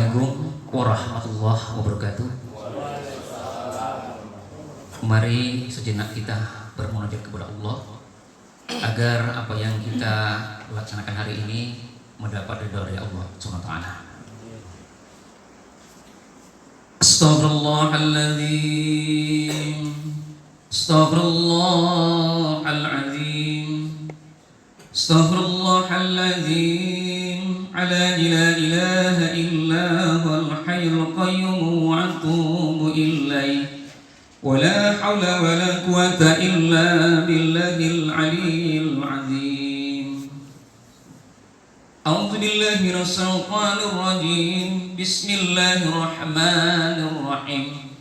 Assalamualaikum warahmatullahi wabarakatuh. Mari sejenak kita bermunajat kepada Allah agar apa yang kita laksanakan hari ini mendapat ridha dari Allah Subhanahu wa taala. Astaghfirullahaladzim, astaghfirullahaladzim, astaghfirullahaladzim, ala la ilaha illa huwal hayyul qayyum wa atubu ilaih, wa la hawla wa la quwwata illa billahil aliyyil azim. A'udzu billahi minasy syaithanir rajim. Bismillahirrahmanirrahim.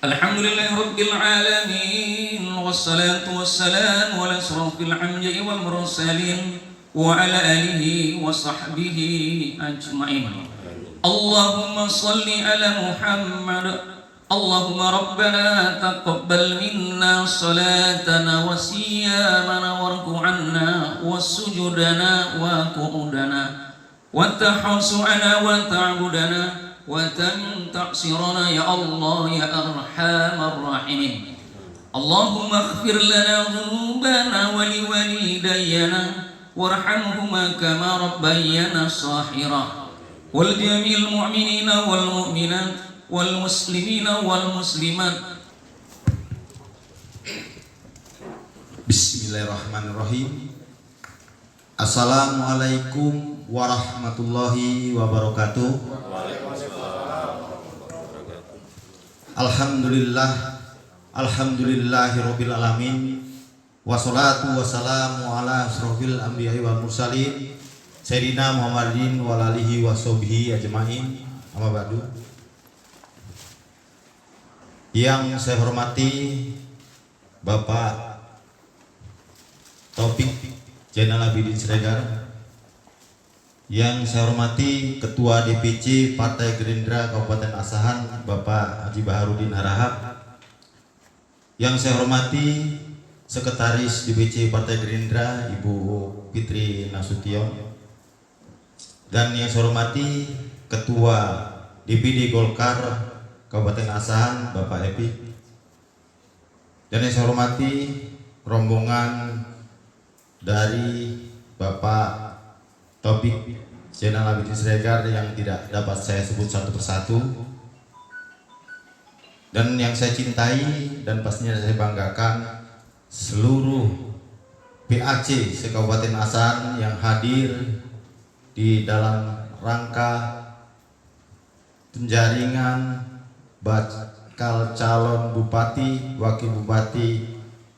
Alhamdulillahi rabbil alamin, wassalatu wassalamu ala asrofil anbiya'i wal mursalin wa ala alihi wa sahbihi ajma'in. Allahumma salli ala Muhammad. Allahumma rabbana taqabbal minna salatana wa siyamana wa ruku'ana wa sujudana wa qu'udana wa tahasu'ana wa ta'budana wa tamtaksirana ya Allah ya arhamar rahimin. Allahumma ighfir lana dhunubana wa liwalidayna warhamhuma kama rabbayana shahira wal jami'il mu'minina wal mu'minat wal muslimina wal muslimat. Bismillahirrahmanirrahim. Assalamualaikum warahmatullahi wabarakatuh. Alhamdulillahirabbil alamin. Wassalatu wassalamu ala asrofil anbiya'i wal mursalin sayyidina Muhammadin wa alihi washabbihi ajmain. Amma ba'du. Yang saya hormati Bapak Taufik Zainal Abidin Siregar, yang saya hormati Ketua DPC Partai Gerindra Kabupaten Asahan Bapak Haji Baharudin Harahap, yang saya hormati Sekretaris DPC Partai Gerindra Ibu Fitri Nasution, dan yang saya hormati Ketua DPD Golkar Kabupaten Asahan Bapak Epi, dan yang saya hormati rombongan dari Bapak Taufik Zainal Abidin Siregar yang tidak dapat saya sebut satu persatu, dan yang saya cintai dan pastinya saya banggakan seluruh PAC se-Kabupaten Asahan yang hadir di dalam rangka penjaringan bakal calon bupati, wakil bupati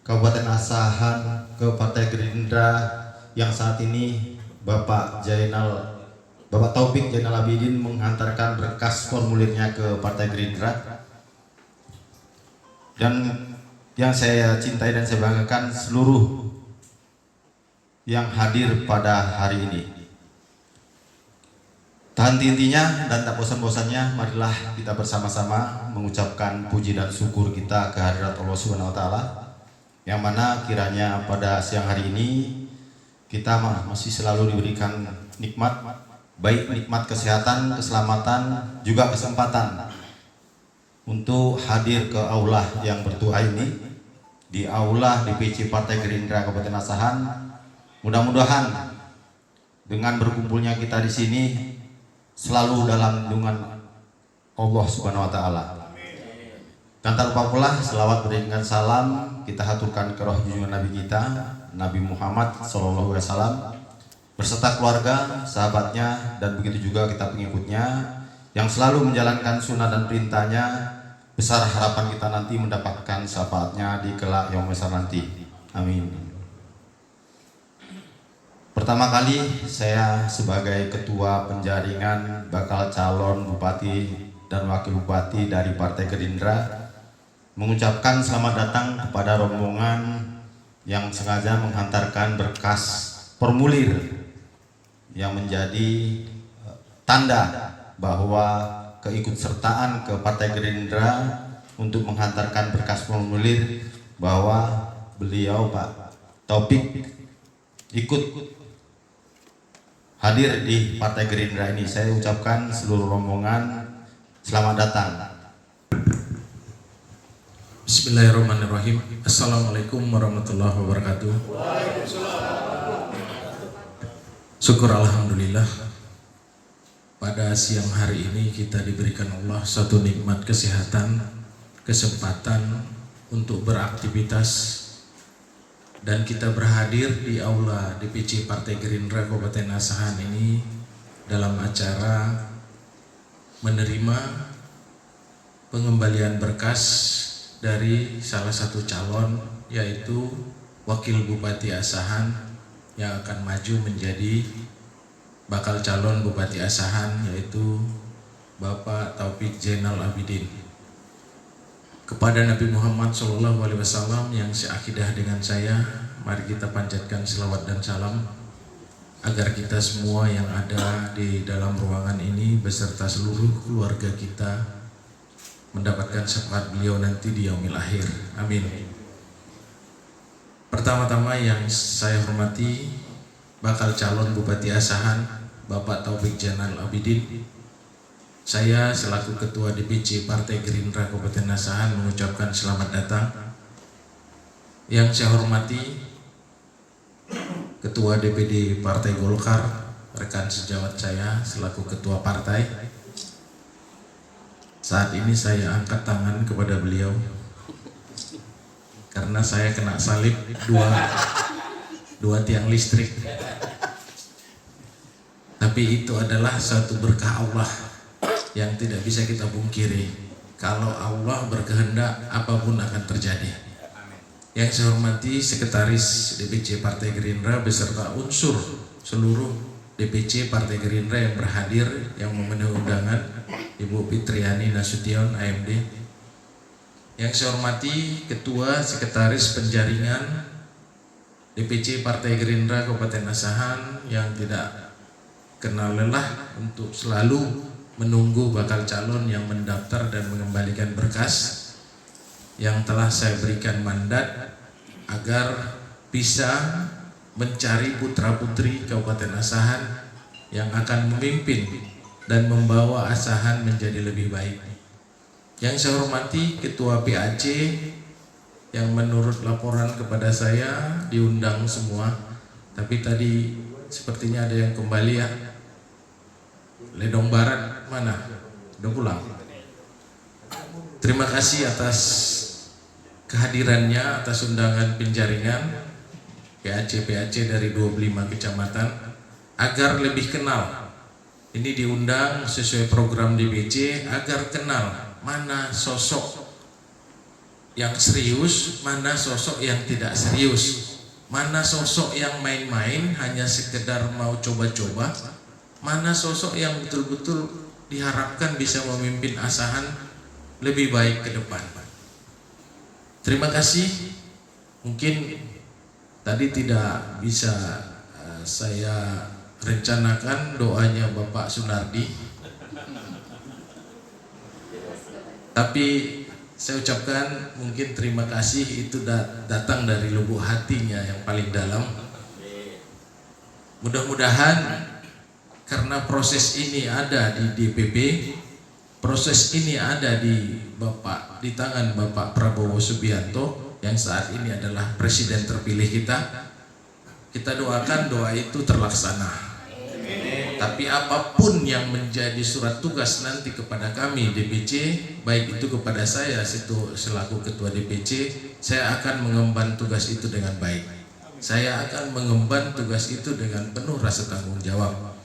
Kabupaten Asahan ke Partai Gerindra, yang saat ini Bapak Taufik Zainal Abidin menghantarkan berkas formulirnya ke Partai Gerindra. Dan yang saya cintai dan saya banggakan seluruh yang hadir pada hari ini. Tak henti-hentinya dan tak bosan-bosannya, marilah kita bersama-sama mengucapkan puji dan syukur kita kehadirat Allah Subhanahu wa taala, yang mana kiranya pada siang hari ini kita masih selalu diberikan nikmat, baik nikmat kesehatan, keselamatan, juga kesempatan untuk hadir ke aula yang bertuah ini, di aula DPC Partai Gerindra Kabupaten Asahan. Mudah-mudahan dengan berkumpulnya kita di sini selalu dalam lindungan Allah Subhanahu wa taala. Dan tak lupa pula selawat beriringan salam kita haturkan ke roh junjungan Nabi kita Nabi Muhammad sallallahu alaihi wasallam berserta keluarga, sahabatnya, dan begitu juga kita pengikutnya yang selalu menjalankan sunnah dan perintahnya. Besar harapan kita nanti mendapatkan syafaatnya di kelak yaumul besar nanti. Amin. Pertama kali saya sebagai ketua penjaringan bakal calon bupati dan wakil bupati dari Partai Gerindra mengucapkan selamat datang kepada rombongan yang sengaja menghantarkan berkas formulir yang menjadi tanda bahwa keikutsertaan ke Partai Gerindra untuk menghantarkan berkas formulir bahwa beliau Pak Taufik ikut hadir di Partai Gerindra ini. Saya ucapkan seluruh rombongan selamat datang. Bismillahirrahmanirrahim. Assalamualaikum warahmatullahi wabarakatuh. Syukur alhamdulillah, pada siang hari ini kita diberikan Allah satu nikmat kesehatan, kesempatan untuk beraktivitas, dan kita berhadir di aula DPC Partai Gerindra Kabupaten Asahan ini dalam acara menerima pengembalian berkas dari salah satu calon, yaitu Wakil Bupati Asahan yang akan maju menjadi bakal calon Bupati Asahan, yaitu Bapak Taufik Zainal Abidin. Kepada Nabi Muhammad SAW yang seakidah dengan saya, mari kita panjatkan selawat dan salam agar kita semua yang ada di dalam ruangan ini beserta seluruh keluarga kita mendapatkan syafaat beliau nanti di yaumil akhir. Amin. Pertama-tama yang saya hormati bakal calon Bupati Asahan Bapak Taufik Zainal Abidin. Saya selaku Ketua DPC Partai Gerindra Kabupaten Asahan mengucapkan selamat datang. Yang saya hormati Ketua DPD Partai Golkar, rekan sejawat saya selaku Ketua Partai. Saat ini saya angkat tangan kepada beliau karena saya kena salib dua tiang listrik. Tapi itu adalah satu berkah Allah yang tidak bisa kita pungkiri. Kalau Allah berkehendak, apapun akan terjadi. Yang saya hormati Sekretaris DPC Partai Gerindra beserta unsur seluruh DPC Partai Gerindra yang berhadir, yang memenuhi undangan, Ibu Fitriani Nasution AMD. Yang saya hormati Ketua Sekretaris Penjaringan DPC Partai Gerindra Kabupaten Asahan yang tidak kenal lelah untuk selalu menunggu bakal calon yang mendaftar dan mengembalikan berkas yang telah saya berikan mandat agar bisa mencari putra-putri Kabupaten Asahan yang akan memimpin dan membawa Asahan menjadi lebih baik. Yang saya hormati Ketua PAC yang menurut laporan kepada saya diundang semua, tapi tadi sepertinya ada yang kembali ya. Ledong Barat mana? Udah pulang. Terima kasih atas kehadirannya, atas undangan penjaringan PAC dari 25 kecamatan agar lebih kenal. Ini diundang sesuai program DPC agar kenal mana sosok yang serius, mana sosok yang tidak serius, mana sosok yang main-main hanya sekedar mau coba-coba, mana sosok yang betul-betul diharapkan bisa memimpin Asahan lebih baik ke depan. Terima kasih. Mungkin tadi tidak bisa saya rencanakan doanya Bapak Sunardi, tapi saya ucapkan mungkin terima kasih itu datang dari lubuk hatinya yang paling dalam. Mudah-mudahan karena proses ini ada di DPP, proses ini ada di tangan Bapak Prabowo Subianto yang saat ini adalah presiden terpilih kita. Kita doakan doa itu terlaksana. Tapi apapun yang menjadi surat tugas nanti kepada kami DPC, baik itu kepada saya selaku Ketua DPC, saya akan mengemban tugas itu dengan baik. Saya akan mengemban tugas itu dengan penuh rasa tanggung jawab.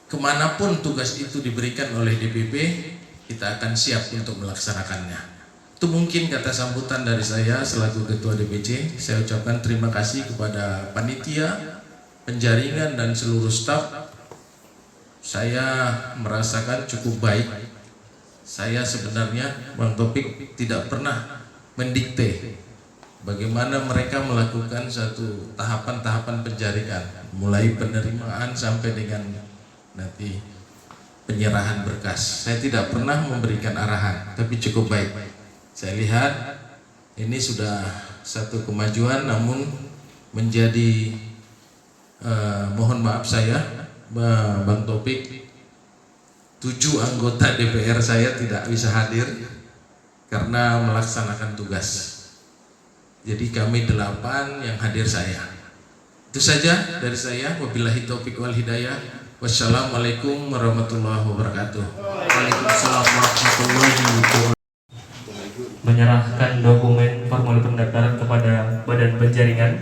Kemanapun tugas itu diberikan oleh DPP, kita akan siap untuk melaksanakannya. Itu mungkin kata sambutan dari saya selaku Ketua DPC. Saya ucapkan terima kasih kepada panitia, penjaringan dan seluruh staf. Saya merasakan cukup baik. Saya sebenarnya Bang Taufik tidak pernah mendikte bagaimana mereka melakukan satu tahapan-tahapan penjaringan, mulai penerimaan sampai dengan nanti penyerahan berkas. Saya tidak pernah memberikan arahan, tapi cukup baik. Saya lihat ini sudah satu kemajuan, namun menjadi mohon maaf saya Bang Taufik, 7 anggota DPR saya tidak bisa hadir karena melaksanakan tugas. Jadi kami 8 yang hadir saya. Itu saja dari saya. Wabillahi taufiq wal hidayah. Wassalamualaikum warahmatullahi wabarakatuh. Waalaikumsalam warahmatullahi wabarakatuh. Menyerahkan dokumen formulir pendaftaran kepada Badan Penjaringan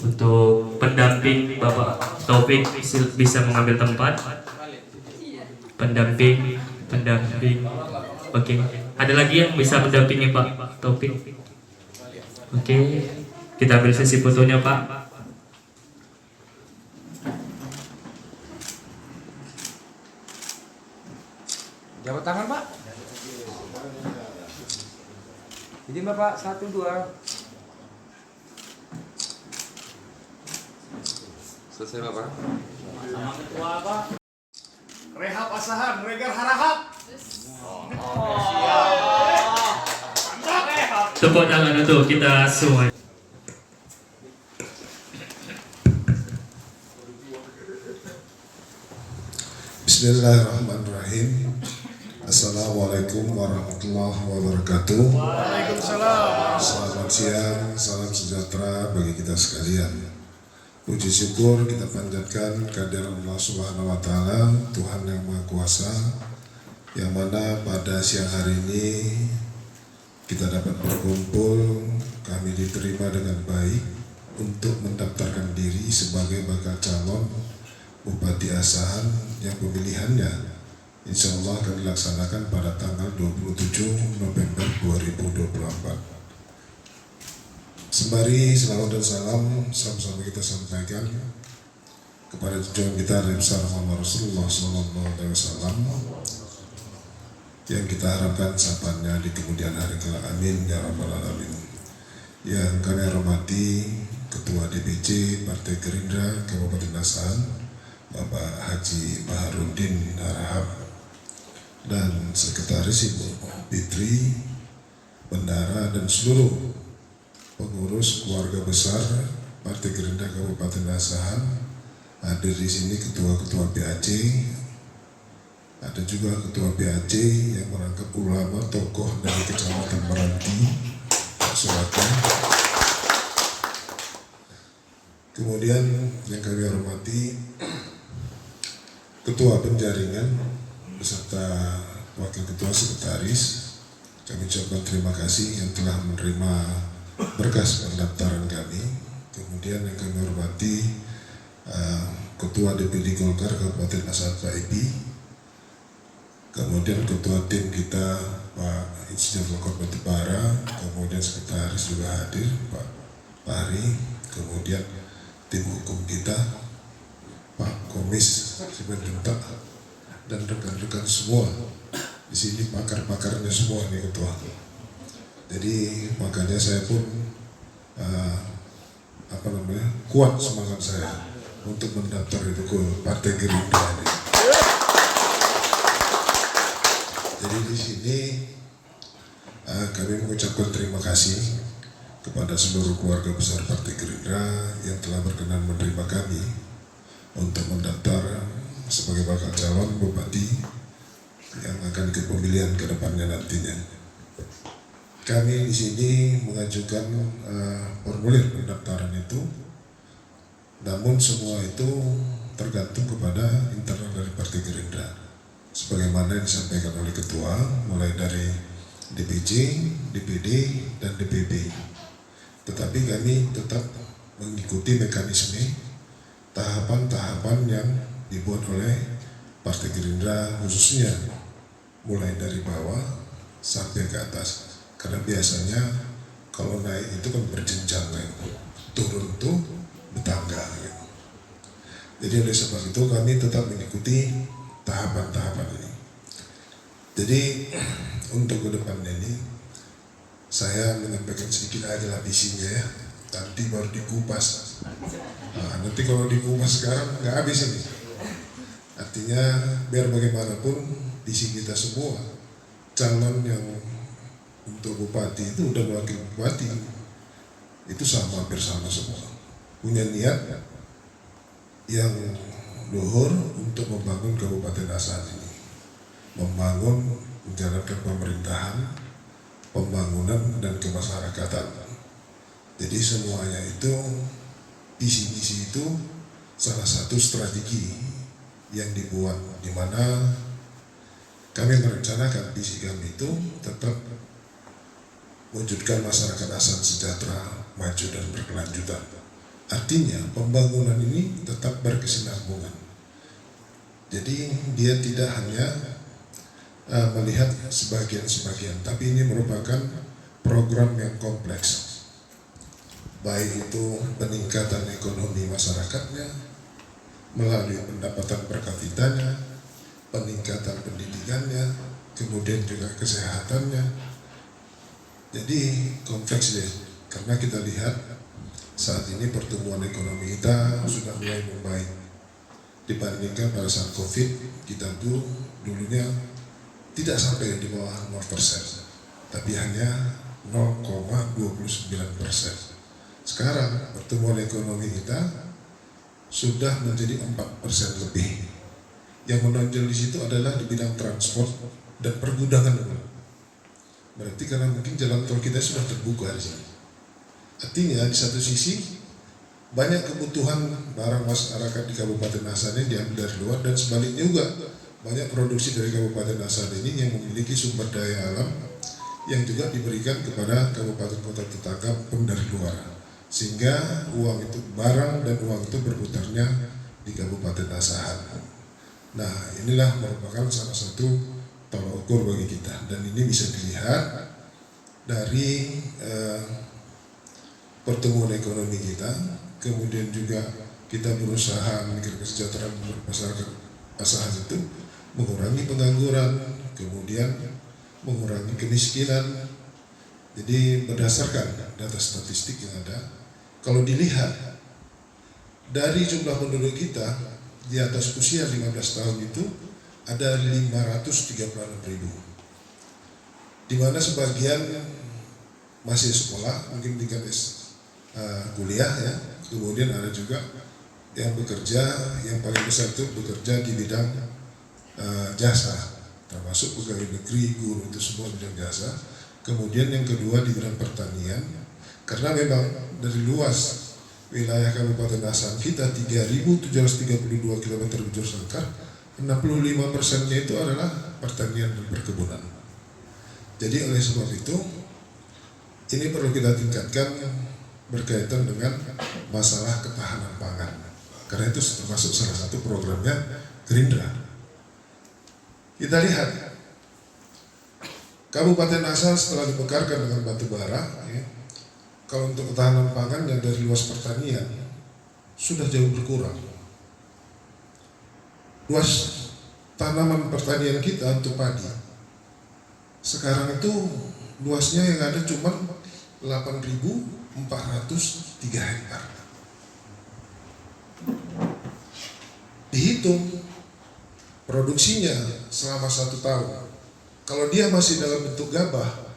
untuk pendamping Bapak Taufik bisa mengambil tempat. Pendamping. Oke. Ada lagi yang bisa mendampingi Pak Taufik? Oke. Kita ambil sesi fotonya, Pak. Jabat tangan, Pak. Izin Bapak, 1, 2. Selesai Bapak. Sama ketua apa? Rehab asahan, regar harahap. Tepuk tangan untuk kita semua. Bismillahirrahmanirrahim. Assalamualaikum warahmatullahi wabarakatuh. Waalaikumsalam. Selamat siang, salam sejahtera bagi kita sekalian. Puji syukur kita panjatkan kehadirat Allah Subhanahu wa Ta'ala, Tuhan yang Maha Kuasa, yang mana pada siang hari ini kita dapat berkumpul, kami diterima dengan baik untuk mendaftarkan diri sebagai bakal calon Bupati Asahan yang pemilihannya insya Allah akan dilaksanakan pada tanggal 27 November 2024. Sembari selawat dan salam sama-sama kita sampaikan kepada junjungan kita Nabi besar Muhammad Rasulullah SAW yang kita harapkan sapanya di kemudian hari kelak. Amin ya rabbal alamin. Yang kami hormati Ketua DPC Partai Gerindra Kabupaten Asahan Bapak Haji Baharudin Harahap dan Sekretaris Ibu Fitri, Bendara dan seluruh pengurus keluarga besar Partai Gerindra Kabupaten Asahan. Hadir di sini ketua-ketua PAC, ada juga ketua PAC yang merangkap ulama tokoh dari Kecamatan Meranti, Selatan. Kemudian yang kami hormati Ketua Penjaringan beserta Wakil Ketua Sekretaris, kami ucapkan terima kasih yang telah menerima berkas pendaftaran kami. Kemudian yang kami hormati Ketua DPD Golkar Kabupaten Asahan Pak Ibi, kemudian Ketua tim kita Pak Insinyur Lokot Batubara, kemudian Sekretaris juga hadir Pak Pari, kemudian tim hukum kita Pak Komis Simanjuntak dan rekan-rekan semua di sini, pakar-pakarnya semua nih ketua. Jadi makanya saya pun kuat semangat saya untuk mendaftar itu ke Partai Gerindra ini. Jadi di sini kami mengucapkan terima kasih kepada seluruh keluarga besar Partai Gerindra yang telah berkenan menerima kami untuk mendaftar sebagai bakal calon bupati yang akan ikut pemilihan ke depannya nantinya. Kami di sini mengajukan formulir pendaftaran itu, namun semua itu tergantung kepada internal dari Partai Gerindra. Sebagaimana yang disampaikan oleh Ketua, mulai dari DPC, DPD, dan DPP. Tetapi kami tetap mengikuti mekanisme tahapan-tahapan yang dibuat oleh Partai Gerindra, khususnya mulai dari bawah sampai ke atas. Karena biasanya kalau naik itu kan berjenjang, turun tuh bertangga. Jadi oleh sebab itu kami tetap mengikuti tahapan-tahapan ini. Jadi untuk ke depan ini saya menyampaikan sedikit aja lah visinya ya. Nanti baru dikupas. Nah, nanti kalau dikupas sekarang nggak habis ini. Artinya biar bagaimanapun visi kita semua calon yang untuk bupati itu udah wakil bupati itu sama, hampir sama semua, punya niat yang luhur untuk membangun Kabupaten Asahan ini, membangun, menjalankan pemerintahan, pembangunan dan kemasyarakatan. Jadi semuanya itu, visi-visi itu salah satu strategi yang dibuat, di mana kami merencanakan visi kami itu tetap wujudkan masyarakat Asahan sejahtera, maju dan berkelanjutan. Artinya pembangunan ini tetap berkesinambungan. Jadi dia tidak hanya melihat sebagian-sebagian, tapi ini merupakan program yang kompleks. Baik itu peningkatan ekonomi masyarakatnya melalui pendapatan per kapitanya, peningkatan pendidikannya, kemudian juga kesehatannya. Jadi kompleks deh, karena kita lihat saat ini pertumbuhan ekonomi kita sudah mulai membaik dibandingkan pada saat COVID. Kita tuh dulunya tidak sampai di bawah 0%, tapi hanya 0,29%. Sekarang pertumbuhan ekonomi kita sudah menjadi 4% lebih. Yang menonjol di situ adalah di bidang transport dan pergudangan. Berarti karena mungkin jalan tol kita sudah terbuka di sini. Artinya di satu sisi banyak kebutuhan barang masyarakat di Kabupaten Asahan ini diambil dari luar, dan sebaliknya juga banyak produksi dari Kabupaten Asahan ini yang memiliki sumber daya alam yang juga diberikan kepada kabupaten kota tetangga pun dari luar, sehingga uang itu, barang dan uang itu berputarnya di Kabupaten Asahan. Nah, inilah merupakan salah satu tolak ukur bagi kita, dan ini bisa dilihat dari pertumbuhan ekonomi kita. Kemudian juga kita berusaha memikirkan kesejahteraan masyarakat Asahan itu, mengurangi pengangguran, kemudian mengurangi kemiskinan. Jadi berdasarkan data statistik yang ada, kalau dilihat dari jumlah penduduk kita di atas usia 15 tahun itu ada 536.000, di mana sebagian masih sekolah, mungkin tingkat kuliah ya. Kemudian ada juga yang bekerja, yang paling besar itu bekerja di bidang jasa, termasuk pegawai negeri, guru, itu semua bidang jasa. Kemudian yang kedua di bidang pertanian, karena memang dari luas wilayah Kabupaten Asahan kita 3.732 km bujur sangkar, 65%-nya itu adalah pertanian dan perkebunan. Jadi oleh sebab itu ini perlu kita tingkatkan berkaitan dengan masalah ketahanan pangan, karena itu termasuk salah satu programnya Gerindra. Kita lihat Kabupaten Asahan setelah dibekarkan dengan batu bara, ya, kalau untuk ketahanan pangan yang dari luas pertanian sudah jauh berkurang. Luas tanaman pertanian kita untuk padi sekarang itu luasnya yang ada cuma 8.403 hektar. Dihitung produksinya selama 1 tahun, kalau dia masih dalam bentuk gabah,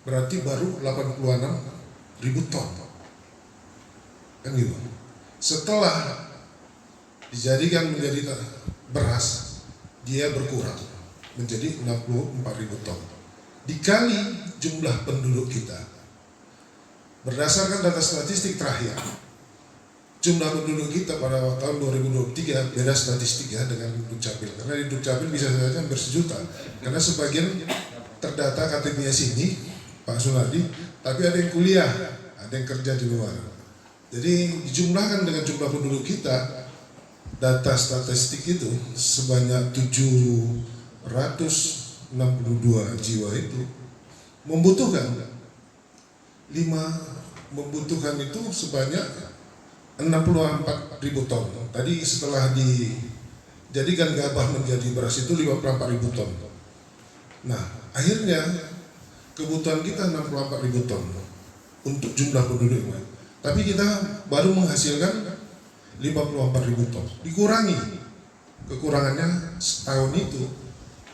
berarti baru 86.000 ton. Kan gitu. Setelah dijadikan menjadi beras, dia berkurang menjadi 64.000 ton. Dikali jumlah penduduk kita, berdasarkan data statistik terakhir, jumlah penduduk kita pada tahun 2023 beda statistik ya dengan Dukcapil, karena di Dukcapil bisa saja hampir sejuta, karena sebagian terdata KTP-nya sini Pak Sunardi, tapi ada yang kuliah, ada yang kerja di luar. Jadi dijumlahkan dengan jumlah penduduk kita, data statistik itu sebanyak 762 jiwa itu membutuhkan itu sebanyak 64.000 ton. Tadi setelah dijadikan gabah menjadi beras itu 54.000 ton. Nah, akhirnya kebutuhan kita 64.000 ton untuk jumlah penduduk. Tapi kita baru menghasilkan 54.000 ton. Dikurangi. Kekurangannya setahun itu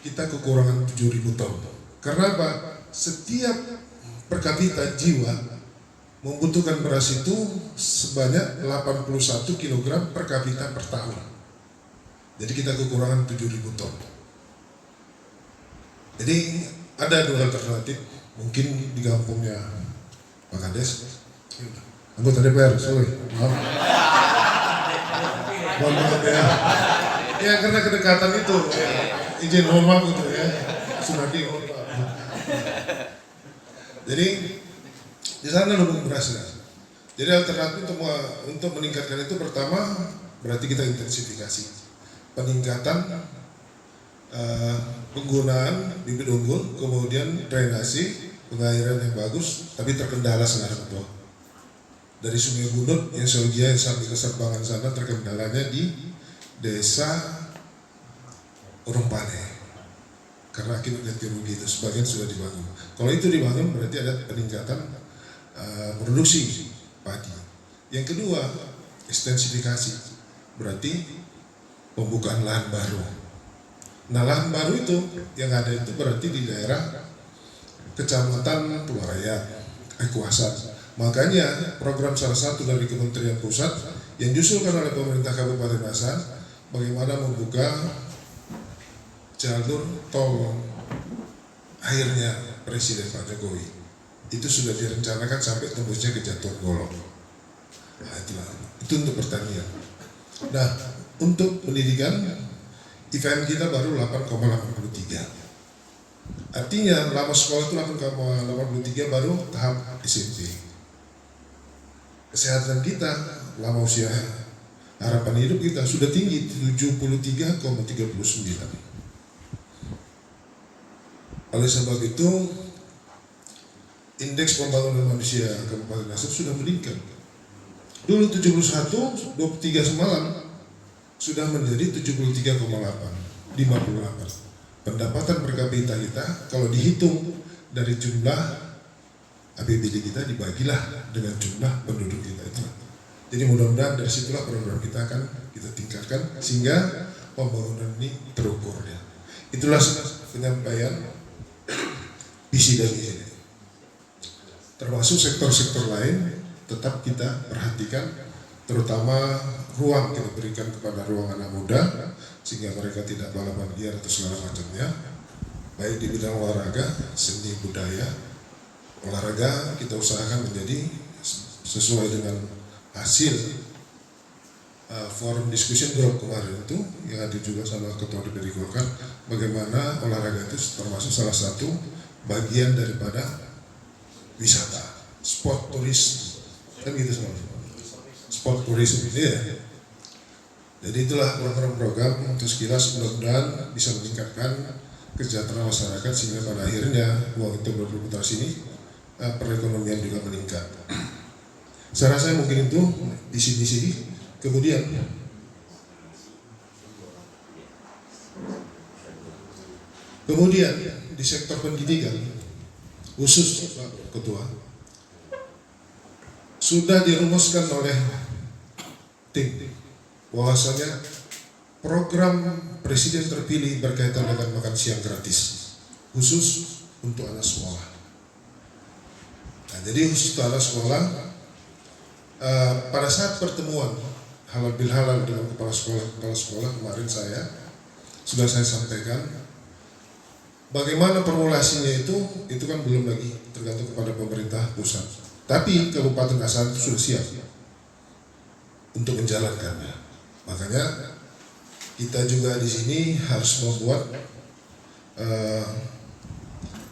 kita kekurangan 7.000 ton. Karena apa? Setiap per kapita jiwa membutuhkan beras itu sebanyak 81 kg per kapita per tahun. Jadi kita kekurangan 7.000 ton. Jadi ada dua alternatif, mungkin di kampungnya Pak Kades, anggota DPR, sorry, maaf. Mohon maaf ya. Ya karena kedekatan itu, ya, izin mohon maaf gitu ya, Sunadi, mohon maaf. Jadi di sana lumbung berasnya. Jadi alternatif untuk meningkatkan itu pertama berarti kita intensifikasi peningkatan penggunaan bibit unggul, kemudian drainasi pengairan yang bagus, tapi terkendala sekarang tuh. Dari Sungai Bunut yang Solgia sampai ke Serbangan sana terkendalanya di desa Urumpane karena akibat ganti rugi itu sebagian sudah dibangun. Kalau itu dibangun berarti ada peningkatan produksi padi. Yang kedua ekstensifikasi berarti pembukaan lahan baru. Nah lahan baru itu yang ada itu berarti di daerah Kecamatan Pularaya, Ekuasan. Makanya program salah satu dari Kementerian Pusat yang diusulkan oleh pemerintah Kabupaten Asahan bagaimana membuka jalur tol akhirnya Presiden Pak Jokowi itu sudah direncanakan sampai tembusnya ke Jatuh Golong. Nah itu untuk pertanian. Nah untuk pendidikan IPM kita baru 8,83. Artinya lama sekolah itu 8,83 baru tahap SMP. Kesehatan kita, lama usia harapan hidup kita sudah tinggi 73,39. Oleh sebab itu indeks pembangunan manusia Kabupaten Asap sudah meningkat. Dulu 71, 23 semalam sudah menjadi 73,8, 58. Pendapatan per kapita kita kalau dihitung dari jumlah APBD kita dibagilah dengan jumlah penduduk kita itu. Jadi mudah-mudahan dari situlah program kita akan kita tingkatkan sehingga pembangunan ini terukur ya. Itulah penyampaian visi dan misi. Termasuk sektor-sektor lain tetap kita perhatikan, terutama ruang kita berikan kepada ruang anak muda sehingga mereka tidak balapan liar atau segala macamnya, baik di bidang olahraga, seni budaya. Olahraga kita usahakan menjadi sesuai dengan hasil forum discussion group kemarin itu yang ada juga sama Ketua DPD Golkar, bagaimana olahraga itu termasuk salah satu bagian daripada wisata, sport turis kan gitu semua, sport turisme ini ya. Jadi itulah program-program untuk sekilas mudah-mudahan bisa meningkatkan kesejahteraan masyarakat sehingga pada akhirnya uang itu berputar sini. Perekonomian juga meningkat. Saya rasa mungkin itu isi-isi. Kemudian di sektor pendidikan khusus Pak Ketua sudah dirumuskan oleh tim bahwasanya program Presiden terpilih berkaitan dengan makan siang gratis khusus untuk anak sekolah. Nah, jadi khusus untuk anak sekolah, pada saat pertemuan halal bil halal dengan kepala sekolah kemarin saya sampaikan bagaimana formulasinya itu kan belum lagi tergantung kepada pemerintah pusat. Tapi Kabupaten Asahan itu sudah siap untuk menjalankannya. Makanya kita juga di sini harus membuat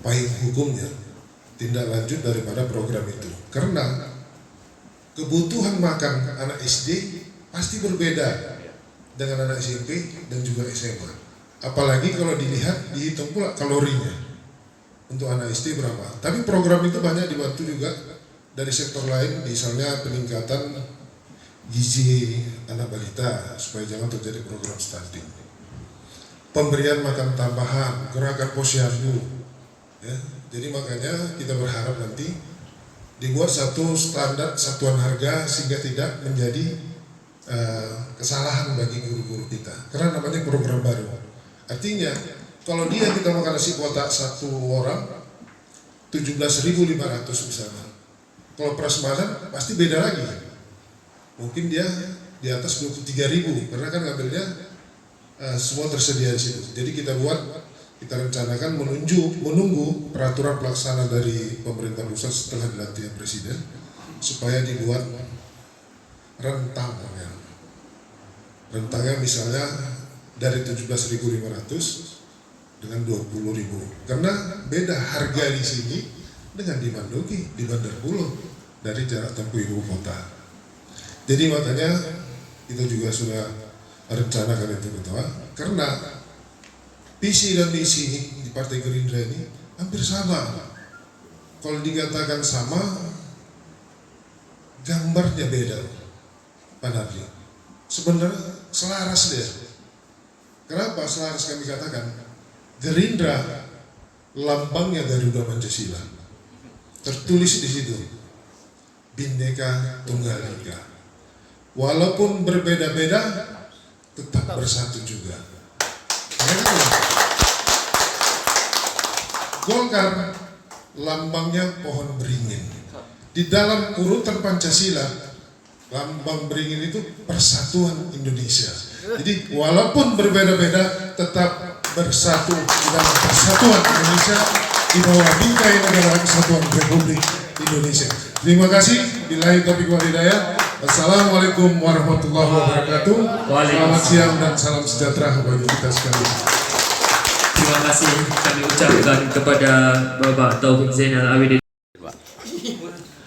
payung hukumnya, tindak lanjut daripada program itu. Karena kebutuhan makan anak SD pasti berbeda dengan anak SMP dan juga SMA. Apalagi kalau dihitung pula kalorinya untuk anak SD berapa. Tapi program itu banyak dibantu juga dari sektor lain, misalnya peningkatan gizi anak balita supaya jangan terjadi program stunting. Pemberian makan tambahan, gerakan posyandu, ya. Jadi makanya kita berharap nanti dibuat satu standar satuan harga sehingga tidak menjadi kesalahan bagi guru-guru kita. Karena namanya program baru. Artinya kalau kita makan nasi kotak satu orang 17.500 misalnya. Kalau prasmanan pasti beda lagi. Mungkin dia di atas 23.000 karena kan ngambilnya semua tersedia di situ. Jadi kita rencanakan menunggu peraturan pelaksana dari pemerintah pusat setelah dilantik presiden supaya dibuat rentang ya. Rentangnya misalnya dari 17.500 dengan 20.000. Karena beda harga di sini dengan di Mandoki, di Bandar Pulau dari jarak tempuh ibu kota. Jadi makanya kita juga sudah rencanakan itu ketua, karena visi dan misi di Partai Gerindra ini hampir sama. Kalau dikatakan sama, gambarnya beda, Pak Nardi. Sebenarnya selaras dia. Kenapa selaras kami katakan? Gerindra lambangnya Garuda Pancasila. Tertulis di situ, Bhinneka Tunggal Ika. Walaupun berbeda-beda, tetap bersatu juga. Golkar lambangnya pohon beringin. Di dalam urutan Pancasila, lambang beringin itu persatuan Indonesia. Jadi walaupun berbeda-beda, tetap bersatu di dalam persatuan Indonesia di bawah bingkai negara kesatuan Republik Indonesia. Terima kasih. Billahi taufiq wal hidayah. Assalamualaikum warahmatullahi wabarakatuh. Selamat siang dan salam sejahtera bagi kita sekalian. Terima kasih kami ucapkan kepada Bapak Taufik Zainal Abidin.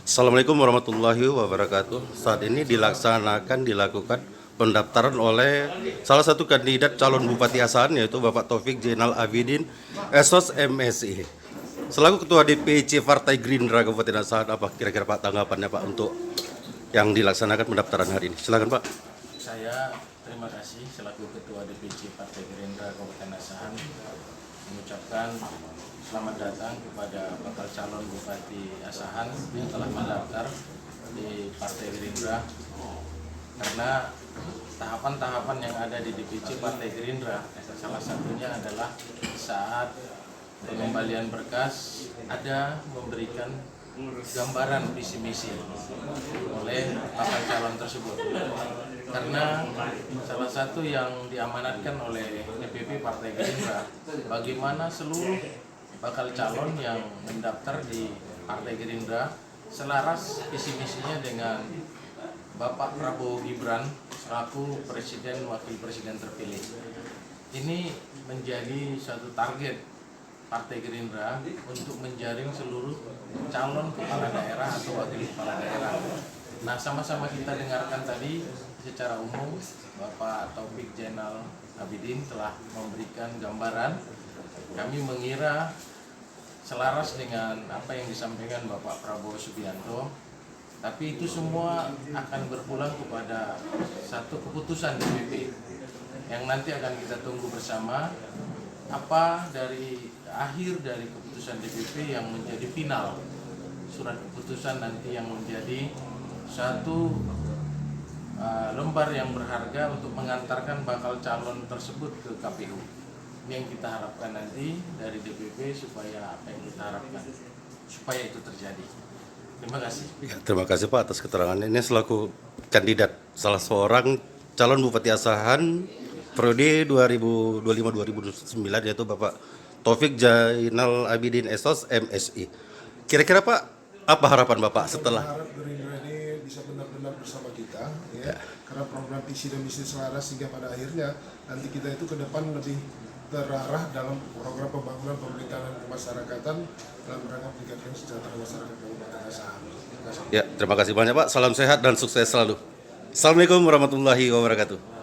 Assalamualaikum warahmatullahi wabarakatuh. Saat ini dilakukan pendaftaran oleh salah satu kandidat calon Bupati Asahan, yaitu Bapak Taufik Zainal Abidin SOS MSI. Selaku Ketua DPC Partai Gerindra Kabupaten Asahan, apa kira-kira Pak tanggapannya Pak untuk yang dilaksanakan pendaftaran hari ini? Silakan Pak. Saya terima kasih selaku Ketua DPC Partai Gerindra Kabupaten Asahan mengucapkan selamat datang kepada bakal calon Bupati Asahan yang telah mendaftar di Partai Gerindra, karena tahapan-tahapan yang ada di DPC Partai Gerindra salah satunya adalah saat pengembalian berkas ada memberikan gambaran visi misi oleh bakal calon tersebut, karena salah satu yang diamanatkan oleh DPP Partai Gerindra bagaimana seluruh bakal calon yang mendaftar di Partai Gerindra selaras visi misinya dengan Bapak Prabowo Gibran selaku Presiden Wakil Presiden terpilih. Ini menjadi satu target Partai Gerindra untuk menjaring seluruh calon kepala daerah atau wakil kepala daerah. Nah, sama-sama kita dengarkan tadi secara umum Bapak Taufik Zainal Abidin telah memberikan gambaran. Kami mengira selaras dengan apa yang disampaikan Bapak Prabowo Subianto, tapi itu semua akan berpulang kepada satu keputusan DPP yang nanti akan kita tunggu bersama apa dari akhir dari keputusan DPP yang menjadi final. Surat keputusan nanti yang menjadi satu lembar yang berharga untuk mengantarkan bakal calon tersebut ke KPU. Ini yang kita harapkan nanti dari DPP, supaya apa yang kita harapkan supaya itu terjadi. Terima kasih. Ya, terima kasih Pak atas keterangan ini selaku kandidat salah seorang calon Bupati Asahan periode 2025-2029, yaitu Bapak Taufik Zainal Abidin SOS MSI. Kira-kira Pak, apa harapan Bapak setelah? Harap Gerindra ini bisa benar-benar bersama kita, ya. Karena program visi dan misi selaras, sehingga pada akhirnya nanti kita itu ke depan lebih terarah dalam program pembangunan pemerintahan kemasyarakatan dalam rangka meningkatkan kesejahteraan masyarakat Kabupaten Asahan. Ya, terima kasih banyak Pak. Salam sehat dan sukses selalu. Assalamualaikum warahmatullahi wabarakatuh.